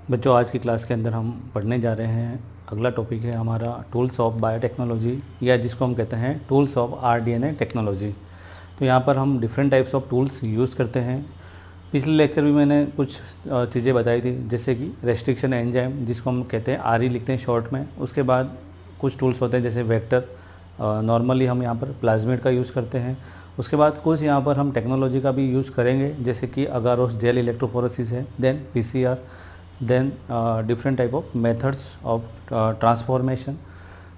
बच्चों, आज की क्लास के अंदर हम पढ़ने जा रहे हैं। अगला टॉपिक है हमारा टूल्स ऑफ बायोटेक्नोलॉजी, या जिसको हम कहते हैं टूल्स ऑफ आरडीएनए टेक्नोलॉजी। तो यहाँ पर हम different types of tools use करते हैं। पिछले लेक्चर में मैंने कुछ चीज़ें बताई थी, जैसे कि रेस्ट्रिक्शन एंजाइम, जिसको हम कहते हैं आरई लिखते हैं शॉर्ट में। उसके बाद कुछ टूल्स होते हैं जैसे वेक्टर, नॉर्मली हम यहाँ पर प्लाज्मिड का यूज़ करते हैं। उसके बाद कुछ यहाँ पर हम टेक्नोलॉजी का भी यूज़ करेंगे, जैसे कि अगारोस जेल इलेक्ट्रोफोरेसिस है, then PCR, then different type of methods of transformation.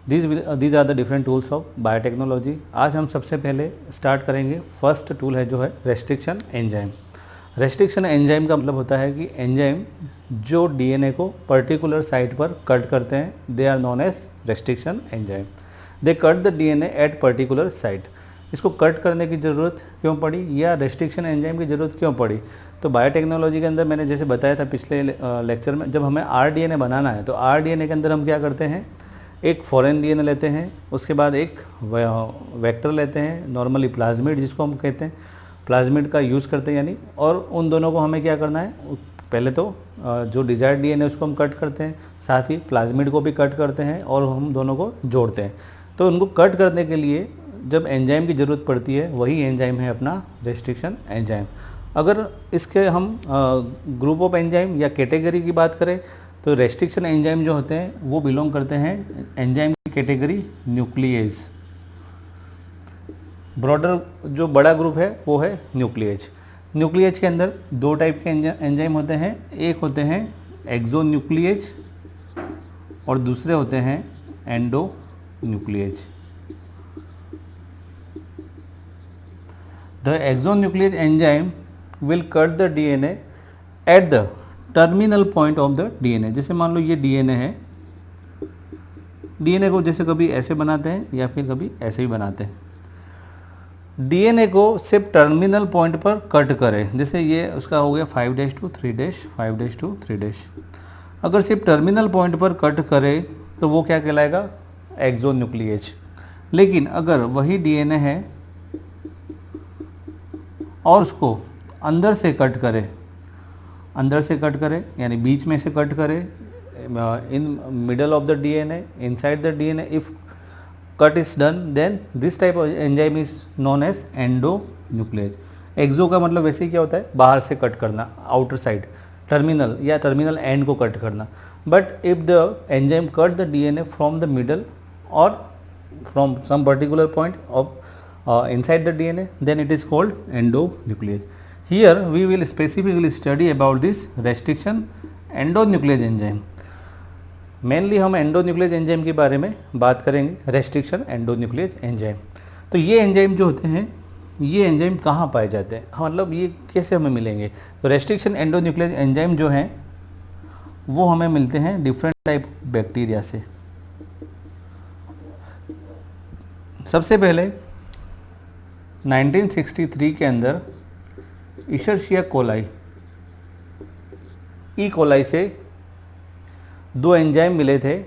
These are the different tools of biotechnology. आज हम सबसे पहले स्टार्ट करेंगे, फर्स्ट टूल है जो है रेस्ट्रिक्शन एंजाइम। रेस्ट्रिक्शन एंजाइम का मतलब होता है कि एंजाइम जो डीएनए को पर्टिकुलर साइट पर कट करते हैं, they are known as restriction enzyme. They cut the DNA at particular site. इसको कट करने की ज़रूरत क्यों पड़ी, या रेस्ट्रिक्शन एंजाइम की ज़रूरत क्यों पड़ी? तो बायोटेक्नोलॉजी के अंदर मैंने जैसे बताया था पिछले लेक्चर में, जब हमें आरडीएनए बनाना है तो आरडीएनए के अंदर हम क्या करते हैं, एक फॉरेन डीएनए लेते हैं, उसके बाद एक वेक्टर लेते हैं, नॉर्मली प्लाज्मिड जिसको हम कहते हैं, प्लाज्मिड का यूज़ करते हैं यानी। और उन दोनों को हमें क्या करना है, पहले तो जो डिज़ायर्ड डीएनए उसको हम कट करते हैं, साथ ही प्लाज्मिड को भी कट करते हैं और हम दोनों को जोड़ते हैं। तो उनको कट करने के लिए जब एंजाइम की ज़रूरत पड़ती है, वही एंजाइम है अपना रेस्ट्रिक्शन एंजाइम। अगर इसके हम ग्रुप ऑफ एंजाइम या कैटेगरी की बात करें तो रेस्ट्रिक्शन एंजाइम जो होते हैं वो बिलोंग करते हैं एंजाइम की कैटेगरी न्यूक्लिएज। ब्रॉडर जो बड़ा ग्रुप है वो है न्यूक्लिएज। न्यूक्लिएज के अंदर दो टाइप के एंजाइम होते हैं, एक होते हैं एक्सोन्यूक्लिएज और दूसरे होते हैं endonuclease. The exonuclease enzyme will cut the DNA at the terminal point of the DNA। जैसे मान लो ये DNA है, DNA को जैसे कभी ऐसे बनाते हैं या फिर कभी ऐसे भी बनाते हैं। DNA को सिर्फ टर्मिनल पॉइंट पर कट करें, जैसे ये उसका हो गया 5' to 3', 5' to 3'। अगर सिर्फ टर्मिनल पॉइंट पर कट करे तो वो क्या कहलाएगा, एक्सोन्यूक्लिएज। लेकिन अगर वही DNA है और उसको अंदर से कट करे यानी बीच में से कट करे, in middle of the DNA, inside the DNA, if cut is done then this type of enzyme is known as endonuclease. Exo का मतलब वैसे ही क्या होता है, बाहर से कट करना, आउटर साइड, टर्मिनल या टर्मिनल एंड को कट करना। But if the enzyme cut the DNA from the middle और from some particular point of inside the DNA, then it is called endonuclease. Here we will specifically study about this restriction endonuclease enzyme. Mainly हम endonuclease enzyme के बारे में बात करेंगे, restriction endonuclease enzyme। तो ये enzyme जो होते हैं, ये एंजाइम कहाँ पाए जाते हैं, मतलब ये कैसे हमें मिलेंगे? तो रेस्ट्रिक्शन एंडोन्यूक्लियस एंजाइम जो हैं वो हमें मिलते हैं डिफरेंट टाइप बैक्टीरिया से। सबसे पहले 1963 के अंदर इशर्शिया कोलाई, ई कोलाई से दो एंजाइम मिले थे,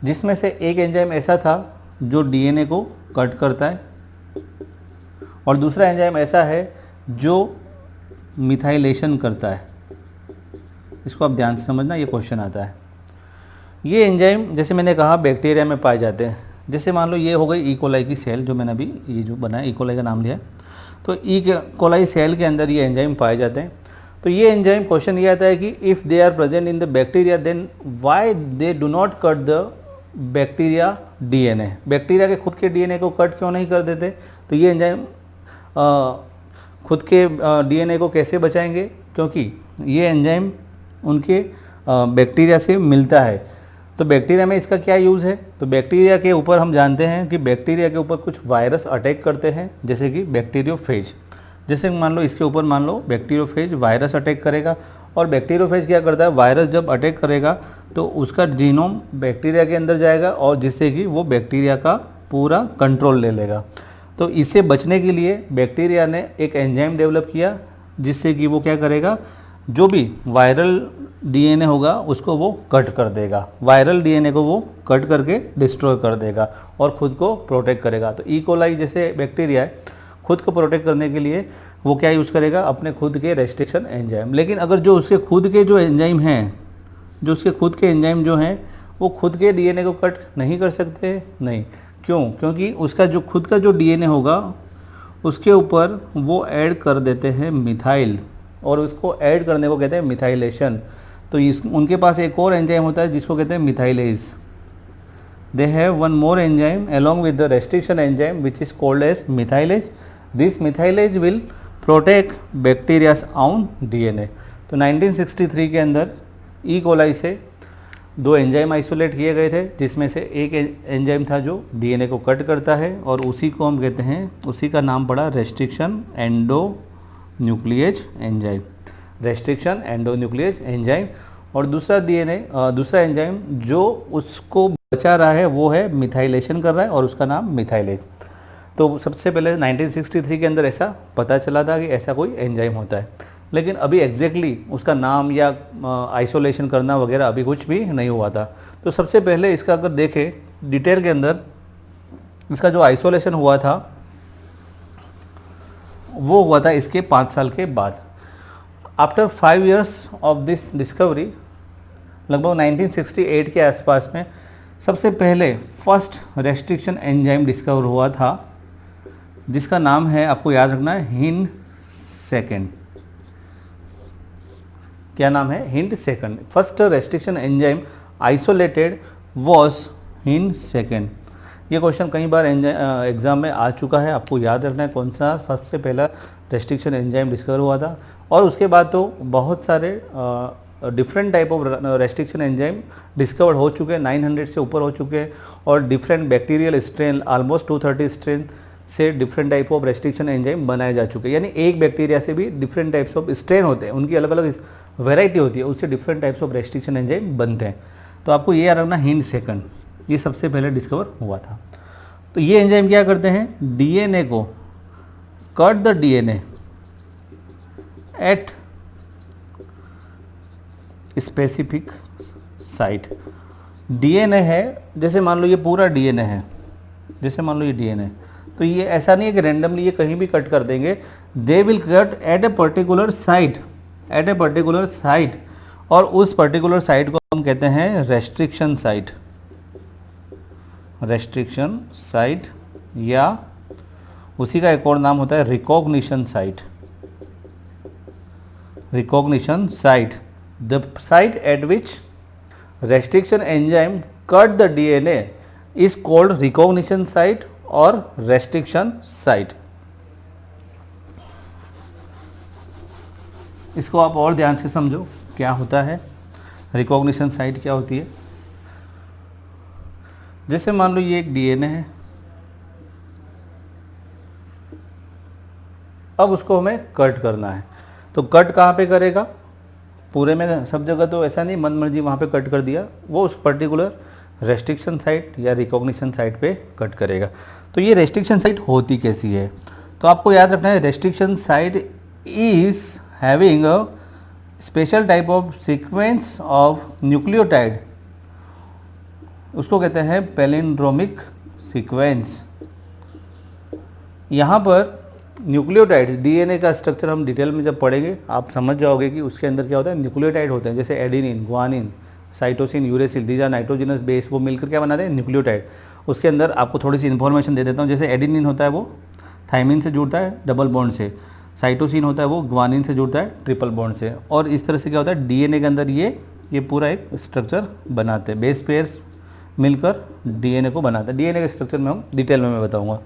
जिसमें से एक एंजाइम ऐसा था जो डीएनए को कट करता है और दूसरा एंजाइम ऐसा है जो मिथाइलेशन करता है। इसको आप ध्यान से समझना, ये क्वेश्चन आता है। ये एंजाइम जैसे मैंने कहा बैक्टीरिया में पाए जाते हैं। जैसे मान लो ये हो गई ई कोलाई की सेल, जो मैंने अभी ये जो बनाया ई कोलाई का नाम लिया, तो ई कोलाई सेल के अंदर ये एंजाइम पाए जाते हैं। तो ये एंजाइम, क्वेश्चन ये आता है कि if they are present in the bacteria then why they do not cut the bacteria DNA. Bacteria के खुद के डीएनए को कट क्यों नहीं कर देते? तो ये एंजाइम खुद के डीएनए को कैसे बचाएंगे, क्योंकि ये एंजाइम उनके बैक्टीरिया से मिलता है। तो बैक्टीरिया में इसका क्या यूज़ है? तो बैक्टीरिया के ऊपर हम जानते हैं कि बैक्टीरिया के ऊपर कुछ वायरस अटैक करते हैं, जैसे कि बैक्टीरियोफेज। जैसे मान लो इसके ऊपर मान लो बैक्टीरियोफेज वायरस अटैक करेगा, और बैक्टीरियोफेज क्या करता है, वायरस जब अटैक करेगा तो उसका जीनोम बैक्टीरिया के अंदर जाएगा और जिससे कि वो बैक्टीरिया का पूरा कंट्रोल ले लेगा। तो इससे बचने के लिए बैक्टीरिया ने एक एंजाइम डेवलप किया, जिससे कि वो क्या करेगा, जो भी वायरल डीएनए होगा उसको वो कट कर देगा, वायरल डीएनए को वो कट करके डिस्ट्रॉय कर देगा और ख़ुद को प्रोटेक्ट करेगा। तो ई कोलाई जैसे बैक्टीरिया है, खुद को प्रोटेक्ट करने के लिए वो क्या यूज़ करेगा, अपने खुद के रेस्ट्रिक्शन एंजाइम। लेकिन अगर जो उसके खुद के जो एंजाइम हैं, जो उसके खुद के एंजाइम जो हैं वो खुद के डीएनए को कट नहीं कर सकते, नहीं। क्यों? क्योंकि उसका जो खुद का जो डीएनए होगा उसके ऊपर वो ऐड कर देते हैं मिथाइल, और उसको ऐड करने को कहते हैं मिथाइलेशन। तो उनके पास एक और एंजाइम होता है जिसको कहते हैं methylase. They have one more enzyme along with the restriction enzyme which is called as methylase. This methylase will protect bacteria's own DNA. तो 1963 के अंदर ई कोलाई से 2 एंजाइम आइसोलेट किए गए थे, जिसमें से एक एंजाइम था जो डीएनए को कट करता है, और उसी को हम कहते हैं, उसी का नाम पड़ा restriction endonuclease enzyme, restriction endonuclease enzyme. और दूसरा दूसरा एंजाइम जो उसको बचा रहा है वो है मिथाइलेशन कर रहा है, और उसका नाम मिथाइलेज। तो सबसे पहले 1963 के अंदर ऐसा पता चला था कि ऐसा कोई एंजाइम होता है, लेकिन अभी एग्जैक्टली उसका नाम या आइसोलेशन करना वगैरह अभी कुछ भी नहीं हुआ था। तो सबसे पहले इसका अगर देखें डिटेल के अंदर, इसका जो आइसोलेशन हुआ था वो हुआ था इसके 5 साल के बाद। After 5 years of this discovery, लगभग 1968 के आसपास में सबसे पहले फर्स्ट रेस्ट्रिक्शन एंजाइम डिस्कवर हुआ था, जिसका नाम है, आपको याद रखना है, हिंड सेकेंड। क्या नाम है? Hind second. First restriction enzyme isolated was hind second. ये क्वेश्चन कई बार एग्जाम में आ चुका है, आपको याद रखना है कौन सा सबसे पहला रेस्ट्रिक्शन एंजाइम डिस्कवर हुआ था। और उसके बाद तो बहुत सारे different type of restriction enzyme discover हो चुके हैं, 900 से ऊपर हो चुके हैं, और different bacterial strain, almost 230 strain से different type of restriction enzyme बनाए जा चुके हैं। यानी एक बैक्टीरिया से भी डिफरेंट टाइप्स ऑफ स्ट्रेन होते हैं, उनकी अलग अलग वैरायटी होती है, उससे different types of restriction enzyme बनते हैं। तो आपको ये याद रखना, हिंड सेकंड, ये सबसे पहले डिस्कवर हुआ था। तो ये एंजाइम क्या करते हैं? डीएनए को cut the DNA at specific site. DNA है, जैसे मान लो ये पूरा डीएनए है, जैसे मान लो ये डीएनए, तो ये ऐसा नहीं है कि रैंडमली ये कहीं भी कट कर देंगे। They will cut at a particular site, at a particular site, और उस पर्टिकुलर साइट को हम कहते हैं रेस्ट्रिक्शन साइट, रेस्ट्रिक्शन साइट, या उसी का एक और नाम होता है recognition site, recognition site. The site at which restriction enzyme cut the DNA is called recognition site और restriction site। इसको आप और ध्यान से समझो क्या होता है, रिकॉग्निशन साइट क्या होती है। जैसे मान लो ये एक डीएनए है, अब उसको हमें कट करना है, तो कट कहाँ पे करेगा? पूरे में सब जगह तो ऐसा नहीं मन मर्जी वहाँ पे कट कर दिया, वो उस पर्टिकुलर रेस्ट्रिक्शन साइट या रिकॉग्निशन साइट पे कट करेगा। तो ये रेस्ट्रिक्शन साइट होती कैसी है? तो आपको याद रखना है, restriction site is having a special type of sequence of nucleotide, उसको कहते हैं पैलिंड्रोमिक सीक्वेंस। यहाँ पर न्यूक्लियोटाइड, डीएनए का स्ट्रक्चर हम डिटेल में जब पढ़ेंगे आप समझ जाओगे कि उसके अंदर क्या होता है, न्यूक्लियोटाइड होते हैं, जैसे adenine, guanine, cytosine, uracil, these are nitrogenous base, वो मिलकर क्या बनाते हैं? न्यूक्लियोटाइड। उसके अंदर आपको थोड़ी सी इन्फॉर्मेशन दे देता हूँ। जैसे एडेनिन होता है वो थाइमिन से जुड़ता है डबल बॉन्ड से, साइटोसिन होता है वो गुआनिन से जुड़ता है ट्रिपल बॉन्ड से, और इस तरह से क्या होता है डीएनए के अंदर ये पूरा एक स्ट्रक्चर बनाते हैं, बेस पेयर्स मिलकर डीएनए को बनाते हैं। डीएनए के स्ट्रक्चर में हम डिटेल में मैं बताऊँगा।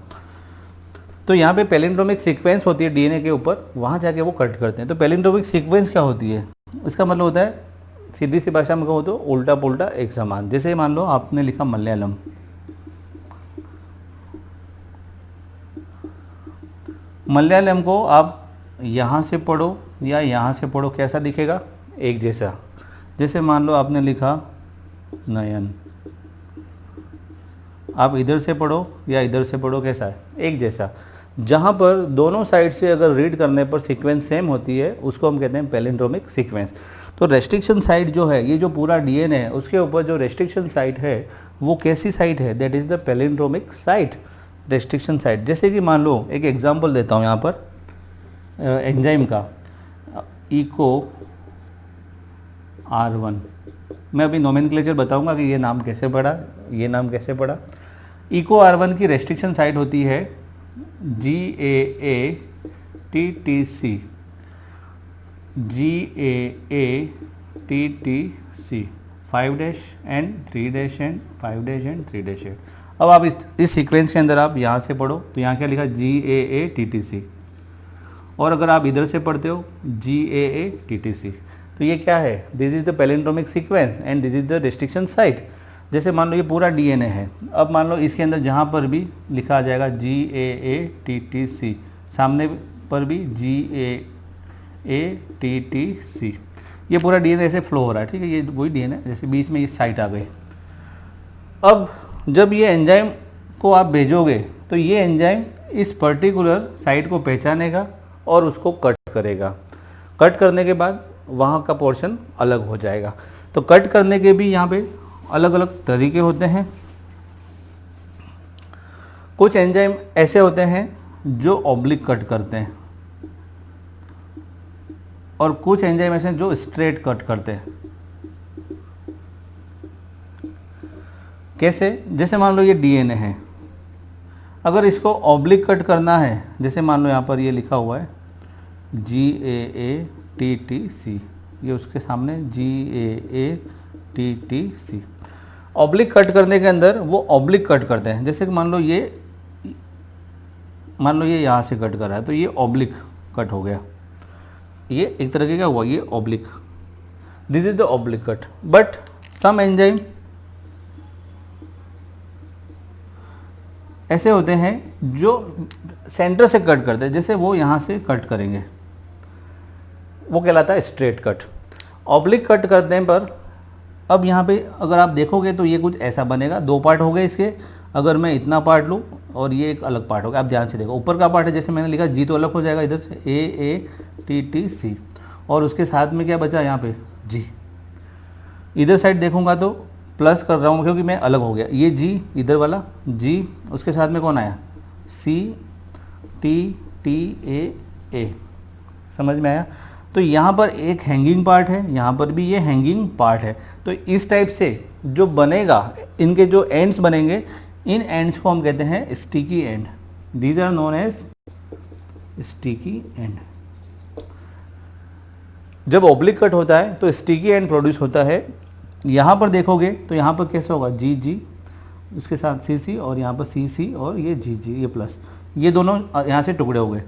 तो यहाँ पे पैलिंड्रोमिक सीक्वेंस होती है डीएनए के ऊपर, वहाँ जाके वो कट करते हैं। तो पैलिंड्रोमिक सीक्वेंस क्या होती है? इसका मतलब होता है, सीधी सी भाषा में कहूँ तो उल्टा पुल्टा एक समान। जैसे मान लो आपने लिखा मलयालम, मलयालम को आप यहाँ से पढ़ो या यहाँ से पढ़ो, कैसा दिखेगा? एक जैसा। जैसे मान लो आपने लिखा नयन, आप इधर से पढ़ो या इधर से पढ़ो, कैसा है? एक जैसा। जहाँ पर दोनों साइड से अगर रीड करने पर सीक्वेंस सेम होती है उसको हम कहते हैं पैलिंड्रोमिक सीक्वेंस। तो रेस्ट्रिक्शन साइट जो है, ये जो पूरा डीएनए है उसके ऊपर जो रेस्ट्रिक्शन साइट है वो कैसी साइट है? That is the palindromic site, restriction site. जैसे कि मान लो एक एग्जांपल देता हूँ यहाँ पर, एंजाइम का इको R1, मैं अभी नोमेनक्लेचर बताऊंगा कि ये नाम कैसे पड़ा, ये नाम कैसे पड़ा। इको R1 की रेस्ट्रिक्शन साइट होती है GAATTC, GAATTC 5' and 3' and 5' and 3' and. अब आप इस सीक्वेंस के अंदर आप यहाँ से पढ़ो तो यहाँ क्या लिखा GAATTC, और अगर आप इधर से पढ़ते हो GAATTC, तो ये क्या है, this is the palindromic sequence and this is the restriction site. जैसे मान लो ये पूरा DNA है, अब मान लो इसके अंदर जहाँ पर भी लिखा आ जाएगा GAATTC, सामने पर भी GAATTC, ये पूरा DNA ऐसे फ्लो हो रहा है, ठीक है, ये वही DNA, जैसे बीच में ये साइट आ गई। अब जब ये एंजाइम को आप भेजोगे तो ये एंजाइम इस पर्टिकुलर साइट को पहचानेगा और उसको कट करेगा। कट करने के बाद वहाँ का पोर्शन अलग हो जाएगा। तो कट करने के भी यहाँ पे अलग अलग तरीके होते हैं। कुछ एंजाइम ऐसे होते हैं जो ऑब्लिक कट करते हैं, और कुछ एंजाइम ऐसे हैं जो स्ट्रेट कट करते हैं। कैसे, जैसे मान लो ये DNA है, अगर इसको ऑब्लिक कट करना है, जैसे मान लो यहाँ पर ये लिखा हुआ है GAATTC, ये उसके सामने GAATTC, ऑब्लिक कट करने के अंदर वो ऑब्लिक कट करते हैं। जैसे कि मान लो ये यहाँ से कट कर रहा है तो ये ऑब्लिक कट हो गया, ये एक तरह का हुआ, ये oblique, this is the oblique cut. But some enzyme ऐसे होते हैं जो सेंटर से कट करते हैं, जैसे वो यहाँ से कट करेंगे, वो कहलाता है स्ट्रेट कट। ऑब्लिक कट करते हैं पर अब यहाँ पे अगर आप देखोगे तो ये कुछ ऐसा बनेगा, दो पार्ट हो गए इसके। अगर मैं इतना पार्ट लूँ और ये एक अलग पार्ट होगा, आप ध्यान से देखो, ऊपर का पार्ट है जैसे मैंने लिखा G तो अलग हो जाएगा इधर से AATTC, और उसके साथ में क्या बचा यहाँ पे G। इधर साइड देखूंगा तो प्लस कर रहा हूँ क्योंकि मैं अलग हो गया, ये G इधर वाला G, उसके साथ में कौन आया CTTA, समझ में आया। तो यहाँ पर एक हैंगिंग पार्ट है, यहाँ पर भी ये हैंगिंग पार्ट है। तो इस टाइप से जो बनेगा, इनके जो एंड्स बनेंगे, इन एंड्स को हम कहते हैं sticky end, these are known as sticky end. जब ऑब्लिक कट होता है तो स्टिकी एंड प्रोड्यूस होता है। यहाँ पर देखोगे तो यहाँ पर कैसे होगा GG, उसके साथ CC, और यहाँ पर CC, और ये GG, ये प्लस, ये दोनों यहाँ से टुकड़े हो गए,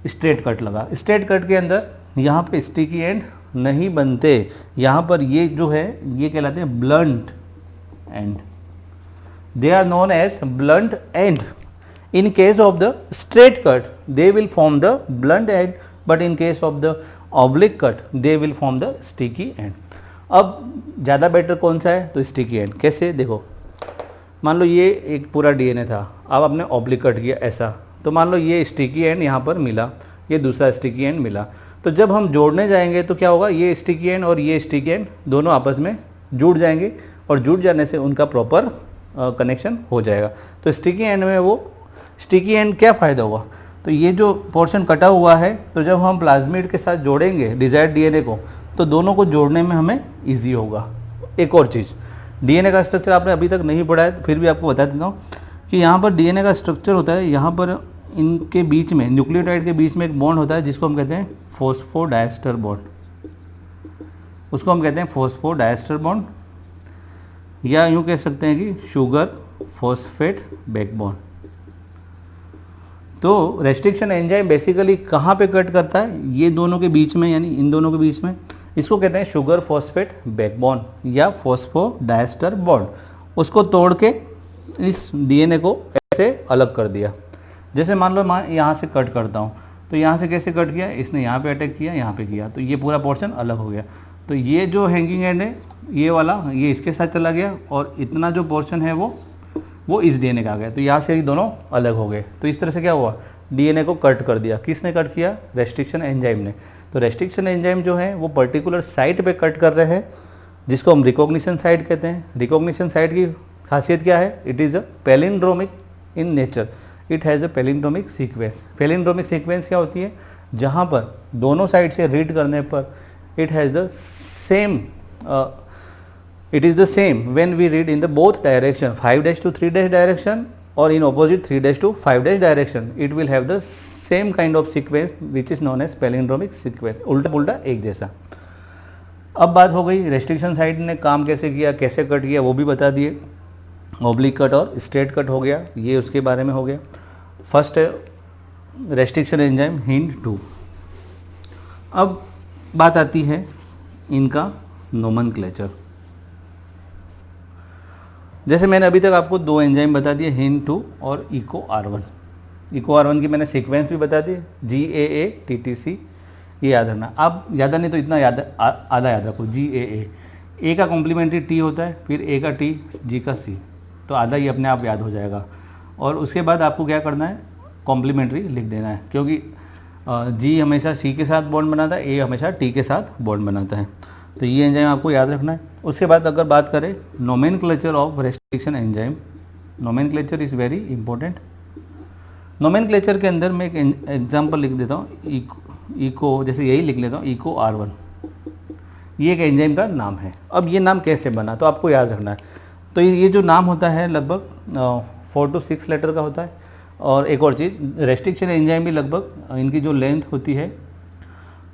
स्ट्रेट कट लगा। स्ट्रेट कट के अंदर यहाँ पे स्टिकी एंड नहीं बनते, यहाँ पर ये जो है ये कहलाते हैं blunt end, they are known as blunt end. In case of the straight cut they will form the blunt end, but in case of the oblique cut they will form the sticky end. अब ज़्यादा better कौन सा है, तो sticky and. कैसे, देखो मान लो ये एक पूरा DNA था, अब आपने ऑब्लिक कट किया ऐसा, तो मान लो ये स्टिकी एंड यहाँ पर मिला, ये दूसरा स्टिकी एंड मिला, तो जब हम जोड़ने जाएंगे तो क्या होगा, ये स्टिकी एंड और ये स्टिकी एंड दोनों आपस में जुड़ जाएंगे, और जुड़ जाने से उनका प्रॉपर कनेक्शन हो जाएगा। तो स्टिकी एंड में वो स्टिकी एंड क्या फ़ायदा हुआ, तो ये जो पोर्शन कटा हुआ है, तो जब हम प्लाज्मिड के साथ जोड़ेंगे डिज़ायर्ड DNA को, तो दोनों को जोड़ने में हमें ईजी होगा। एक और चीज़, DNA का स्ट्रक्चर आपने अभी तक नहीं पढ़ा है तो फिर भी आपको बता देता हूँ कि यहाँ पर DNA का स्ट्रक्चर होता है, यहाँ पर इनके बीच में, न्यूक्लियोटाइड के बीच में एक बॉन्ड होता है जिसको हम कहते हैं फॉस्फोडाइएस्टर बॉन्ड, उसको हम कहते हैं फॉस्फोडाइएस्टर बॉन्ड, या यूँ कह सकते हैं कि शुगर फॉस्फेट बैकबोन। तो रेस्ट्रिक्शन एंजाइम बेसिकली कहाँ पे कट करता है, ये दोनों के बीच में, यानी इन दोनों के बीच में, इसको कहते हैं शुगर फॉस्फेट बैकबोन या फॉस्फोडाइएस्टर बॉन्ड। उसको तोड़ के इस DNA को ऐसे अलग कर दिया। जैसे मान लो मैं यहाँ से कट करता हूँ, तो यहाँ से कैसे कट किया, इसने यहाँ पे अटैक किया, यहाँ पे किया, तो ये पूरा पोर्शन अलग हो गया। तो ये जो हैंगिंग एंड है ये वाला, ये इसके साथ चला गया, और इतना जो पोर्शन है वो इस DNA का आ गया, तो यहाँ से ये दोनों अलग हो गए। तो इस तरह से क्या हुआ, DNA को कट कर दिया। किसने कट किया, रेस्ट्रिक्शन एंजाइम ने। तो रेस्ट्रिक्शन एंजाइम जो है वो पर्टिकुलर साइट पे कट कर रहे हैं, जिसको हम रिकॉग्निशन साइट कहते हैं। रिकॉग्निशन साइट की खासियत क्या है, it is a palindromic in nature, it has a palindromic sequence. Palindromic sequence क्या होती है, जहाँ पर दोनों साइड से रीड करने पर it has the same, it is the same when we read in the both direction 5 to 3 direction or in opposite 3 to 5 direction, it will have the same kind of sequence which is known as palindromic sequence, उल्टा पुल्टा एक जैसा। अब बात हो गई restriction side ने काम कैसे किया, कैसे कट किया, वो भी बता दिए। ऑब्लिक कट और स्ट्रेट कट हो गया, ये उसके बारे में हो गया। First restriction enzyme hind 2। अब बात आती है इनका नोमेनक्लेचर। जैसे मैंने अभी तक आपको दो एंजाइम बता दिए, हिंड 2 और इको R1। इको R1 की मैंने सीक्वेंस भी बता दी, GAA TTC, ये याद रखना। आप ज़्यादा नहीं तो इतना आधा याद रखो, GAA, ए का कॉम्प्लीमेंट्री टी होता है, फिर ए का टी, जी का सी, तो आधा ही अपने आप याद हो जाएगा। और उसके बाद आपको क्या करना है, कॉम्प्लीमेंट्री लिख देना है, क्योंकि जी हमेशा सी के साथ बॉन्ड बनाता है, ए हमेशा टी के साथ बॉन्ड बनाता है। तो ये एंजाइम आपको याद रखना है। उसके बाद अगर बात करें nomenclature of restriction enzyme, nomenclature is very important. Nomenclature के अंदर मैं एक एग्जांपल लिख देता हूँ, इको, जैसे यही लिख लेता हूँ, इको R1, ये एक एंजाइम का नाम है। अब ये नाम कैसे बना, तो आपको याद रखना है। तो ये जो नाम होता है लगभग 4 to 6 लेटर का होता है। और एक और चीज़, रेस्ट्रिक्शन एंजाइम भी लगभग इनकी जो लेंथ होती है,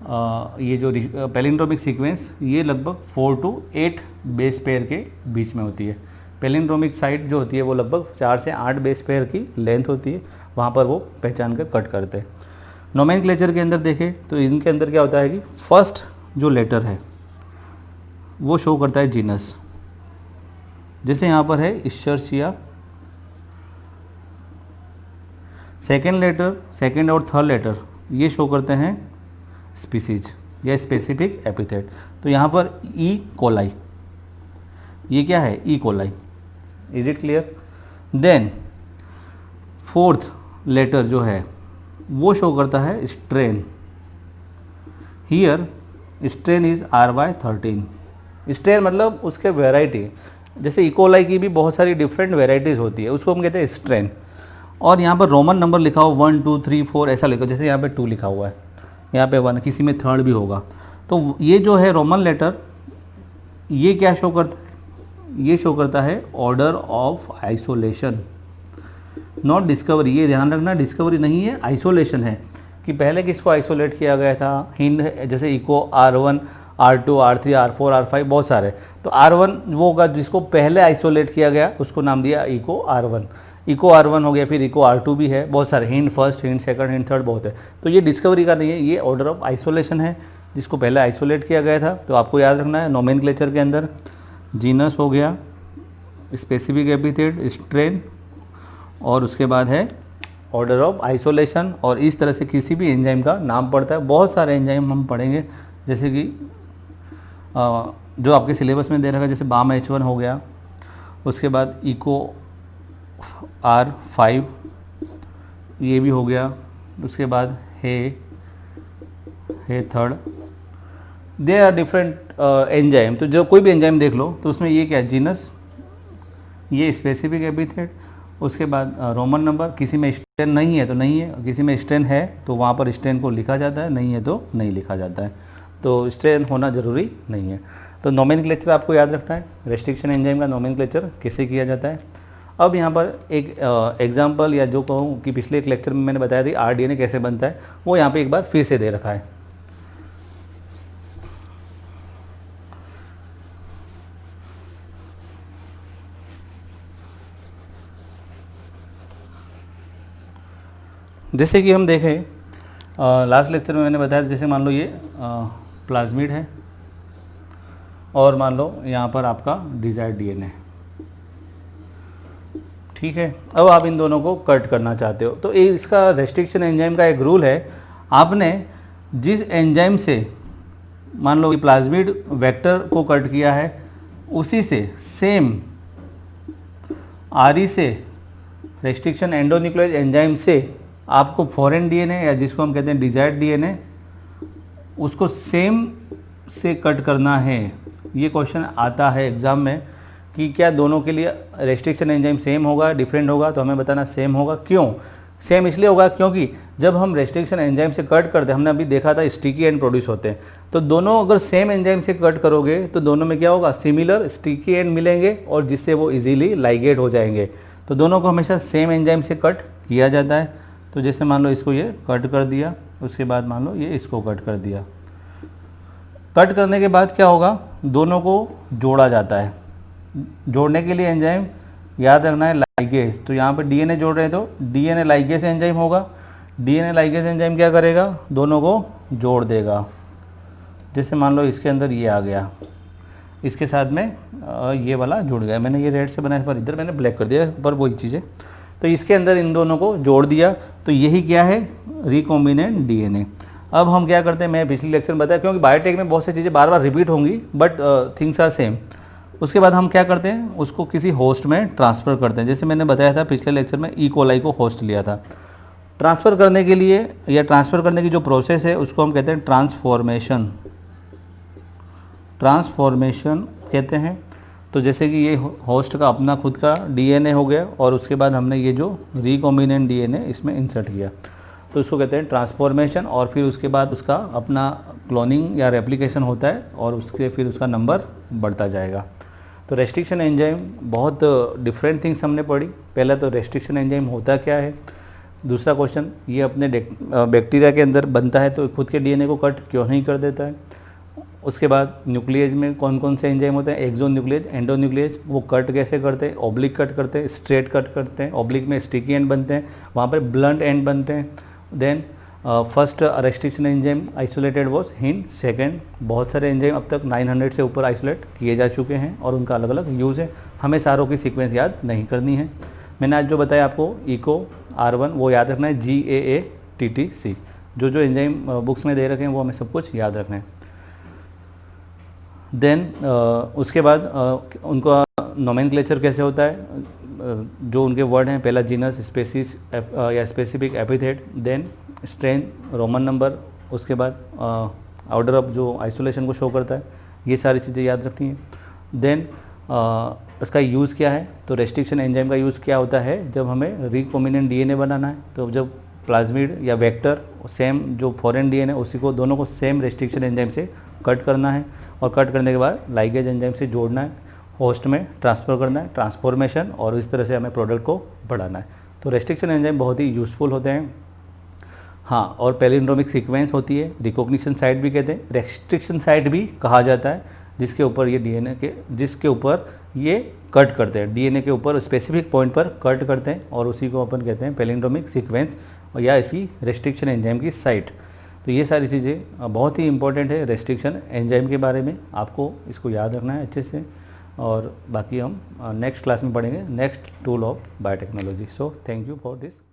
ये जो पैलिंड्रोमिक सीक्वेंस, ये लगभग 4 to 8 बेस पेयर के बीच में होती है। पैलिंड्रोमिक साइड जो होती है वो लगभग 4 से 8 बेस पेयर की लेंथ होती है, वहाँ पर वो पहचान कर कट करते हैं। नोमेनक्लेचर के अंदर देखें तो इनके अंदर क्या होता है कि फर्स्ट जो लेटर है वो शो करता है जीनस, जैसे यहाँ पर है इश्चरसिया। सेकेंड लेटर, सेकेंड और थर्ड लेटर ये शो करते हैं स्पीसीज या स्पेसिफिक एपिथेट। तो यहाँ पर ई कोलाई, ये क्या है, E coli. Is it clear? Then fourth letter जो है वो शो करता है strain. Here strain is RY13। Strain मतलब उसके वेराइटी, जैसे इकोलाई की भी बहुत सारी डिफरेंट वेराइटीज़ होती है, उसको हम कहते हैं स्ट्रेन। और यहाँ पर रोमन नंबर लिखा हो 1 2 3 4 ऐसा लिखो, जैसे यहाँ पे 2 लिखा हुआ है, यहाँ पे 1, किसी में थर्ड भी होगा। तो ये जो है रोमन लेटर, ये क्या शो करता है, ये शो करता है order of isolation, not discovery. ये ध्यान रखना, डिस्कवरी नहीं है, आइसोलेशन है, कि पहले किसको आइसोलेट किया गया था। हिंड जैसे eco R1, R2, R3, R4, R5 बहुत सारे, तो R1 वो होगा जिसको पहले आइसोलेट किया गया, उसको नाम दिया इको R1। इको R1 हो गया, फिर इको R2 भी है, बहुत सारे, hind first, hind second, hind third बहुत है। तो ये डिस्कवरी का नहीं है, ये ऑर्डर ऑफ आइसोलेशन है, जिसको पहले आइसोलेट किया गया था। तो आपको याद रखना है नोमेनक्लेचर के अंदर जीनस हो गया, स्पेसिफिक एपिथेट, स्ट्रेन, और उसके बाद है ऑर्डर ऑफ आइसोलेशन। और इस तरह से किसी भी एंजाइम का नाम पड़ता है। बहुत सारे एंजाइम हम पढ़ेंगे, जैसे कि जो आपके सिलेबस में दे रखा है, जैसे बाम H1 हो गया, उसके बाद इको R5 ये भी हो गया, उसके बाद है third. They are different enzyme. तो जो कोई भी एंजाइम देख लो तो उसमें ये क्या है, जीनस, ये स्पेसिफिक एपिथेट, उसके बाद रोमन नंबर, किसी में स्ट्रेन नहीं है तो नहीं है, किसी में स्ट्रेन है तो वहाँ पर स्ट्रेन को लिखा जाता है, नहीं है तो नहीं लिखा जाता है। तो स्ट्रेन होना ज़रूरी नहीं है। तो नोमेनक्लेचर आपको याद रखना है, रेस्ट्रिक्शन एंजाइम का नोमेनक्लेचर कैसे किया जाता है। अब यहाँ पर एक एग्जांपल, या जो कहूँ कि पिछले एक लेक्चर में मैंने बताया थी RDNA कैसे बनता है, वो यहाँ पे एक बार फिर से दे रखा है। जैसे कि हम देखें लास्ट लेक्चर में मैंने बताया, जैसे मान लो ये प्लाज्मिड है और मान लो यहाँ पर आपका डिजायर्ड DNA, ठीक है। अब आप इन दोनों को कट करना चाहते हो, तो इसका रेस्ट्रिक्शन एंजाइम का एक रूल है, आपने जिस एंजाइम से मान लो प्लाज्मिड वेक्टर को कट किया है, उसी से सेम RE से रेस्ट्रिक्शन एंडोन्यूक्लियोज एंजाइम से आपको फॉरेन DNA या जिसको हम कहते हैं डिजायर्ड DNA, उसको सेम से कट करना है। ये क्वेश्चन आता है एग्ज़ाम में कि क्या दोनों के लिए रेस्ट्रिक्शन एंजाइम सेम होगा, डिफरेंट होगा, तो हमें बताना सेम होगा। क्यों? सेम इसलिए होगा क्योंकि जब हम रेस्ट्रिक्शन एंजाइम से कट करते हैं, हमने अभी देखा था स्टिकी एंड प्रोड्यूस होते हैं, तो दोनों अगर सेम एंजाइम से कट करोगे तो दोनों में क्या होगा, सिमिलर स्टिकी एंड मिलेंगे और जिससे वो इजीली लाइगेट हो जाएंगे। तो दोनों को हमेशा सेम एंजाइम से कट किया जाता है। तो जैसे मान लो इसको ये कट कर दिया, उसके बाद मान लो ये इसको कट कर दिया। कट करने के बाद क्या होगा, दोनों को जोड़ा जाता है। जोड़ने के लिए एंजाइम याद रखना है लाइगेज। तो यहाँ पर डीएनए जोड़ रहे हैं तो डीएनए लाइगेज एंजाइम होगा। डीएनए लाइगेज एंजाइम क्या करेगा, दोनों को जोड़ देगा। जैसे मान लो इसके अंदर ये आ गया, इसके साथ में ये वाला जुड़ गया। मैंने ये रेड से बनाया पर इधर मैंने ब्लैक कर दिया, पर वही चीज़ें। तो इसके अंदर इन दोनों को जोड़ दिया, तो यही क्या है, रिकॉम्बिनेंट डीएनए। अब हम क्या करते हैं, मैं पिछले लेक्चर में बताया, क्योंकि बायोटेक में बहुत सी चीज़ें बार बार रिपीट होंगी बट थिंग्स आर सेम। उसके बाद हम क्या करते हैं, उसको किसी होस्ट में ट्रांसफ़र करते हैं। जैसे मैंने बताया था पिछले लेक्चर में, ई कोलाई को होस्ट लिया था। ट्रांसफ़र करने के लिए या ट्रांसफ़र करने की जो प्रोसेस है उसको हम कहते हैं ट्रांसफॉर्मेशन। ट्रांसफॉर्मेशन कहते हैं। तो जैसे कि ये होस्ट का अपना खुद का डीएनए हो गया और उसके बाद हमने ये जो रिकॉम्बिनेंट डीएनए इसमें इंसर्ट किया, तो इसको कहते हैं ट्रांसफॉर्मेशन। और फिर उसके बाद उसका अपना क्लोनिंग या रेप्लिकेशन होता है और उसके फिर उसका नंबर बढ़ता जाएगा। तो रेस्ट्रिक्शन एंजाइम बहुत डिफरेंट थिंग्स हमने पढ़ी। पहला तो रेस्ट्रिक्शन एंजाइम होता क्या है, दूसरा क्वेश्चन ये अपने बैक्टीरिया के अंदर बनता है तो खुद के डीएनए को कट क्यों नहीं कर देता है। उसके बाद न्यूक्लियस में कौन कौन से एंजाइम होते हैं, एक्सो न्यूक्लियस, एंडो न्यूक्लियस, वो कट कैसे करते हैं, ऑब्लिक कट करते हैं, स्ट्रेट कट करते हैं, ऑब्लिक में स्टिकी एंड बनते हैं, वहाँ पर ब्लंट एंड बनते हैं। Then first restriction enzyme isolated was Hin. Second, बहुत सारे एंजाइम अब तक 900 से ऊपर आइसोलेट किए जा चुके हैं और उनका अलग अलग यूज़ है। हमें सारों की सीक्वेंस याद नहीं करनी है। मैंने आज जो बताया आपको, इको R1 वो याद रखना है, GAATTC। जो जो एंजाइम बुक्स में दे रखे हैं वो हमें सब कुछ याद रखना है। देन उसके बाद उनका नोमेनक्लेचर कैसे होता है, जो उनके वर्ड हैं, पहला जीनस, स्पेसीज या specific epithet, then strain, Roman number, उसके बाद ऑर्डर ऑफ जो आइसोलेशन को शो करता है, ये सारी चीज़ें याद रखनी है। देन इसका यूज़ क्या है, तो रेस्ट्रिक्शन एंजाइम का यूज़ क्या होता है, जब हमें रिकॉम्बिनेंट डीएनए बनाना है, तो जब प्लाज्मिड या वेक्टर सेम जो फॉरेन डीएनए उसी को दोनों को सेम रेस्ट्रिक्शन एंजाइम से कट करना है और कट करने के बाद लाइगेज एंजाइम से जोड़ना है, होस्ट में ट्रांसफ़र करना है, ट्रांसफॉर्मेशन, और इस तरह से हमें प्रोडक्ट को बढ़ाना है। तो रेस्ट्रिक्शन एंजाइम बहुत ही यूज़फुल होते हैं। हाँ, और पैलिंड्रोमिक सीक्वेंस होती है, रिकॉग्निशन साइट भी कहते हैं, रेस्ट्रिक्शन साइट भी कहा जाता है, जिसके ऊपर ये डीएनए के जिसके ऊपर ये कट करते हैं, डीएनए के ऊपर स्पेसिफिक पॉइंट पर कट करते हैं और उसी को अपन कहते हैं पैलिंड्रोमिक सीक्वेंस या इसी रेस्ट्रिक्शन एंजाइम की साइट। तो ये सारी चीज़ें बहुत ही इंपॉर्टेंट है रेस्ट्रिक्शन एंजाइम के बारे में, आपको इसको याद रखना है अच्छे से। और बाकी हम नेक्स्ट क्लास में पढ़ेंगे next tool of biotechnology. So thank you for this.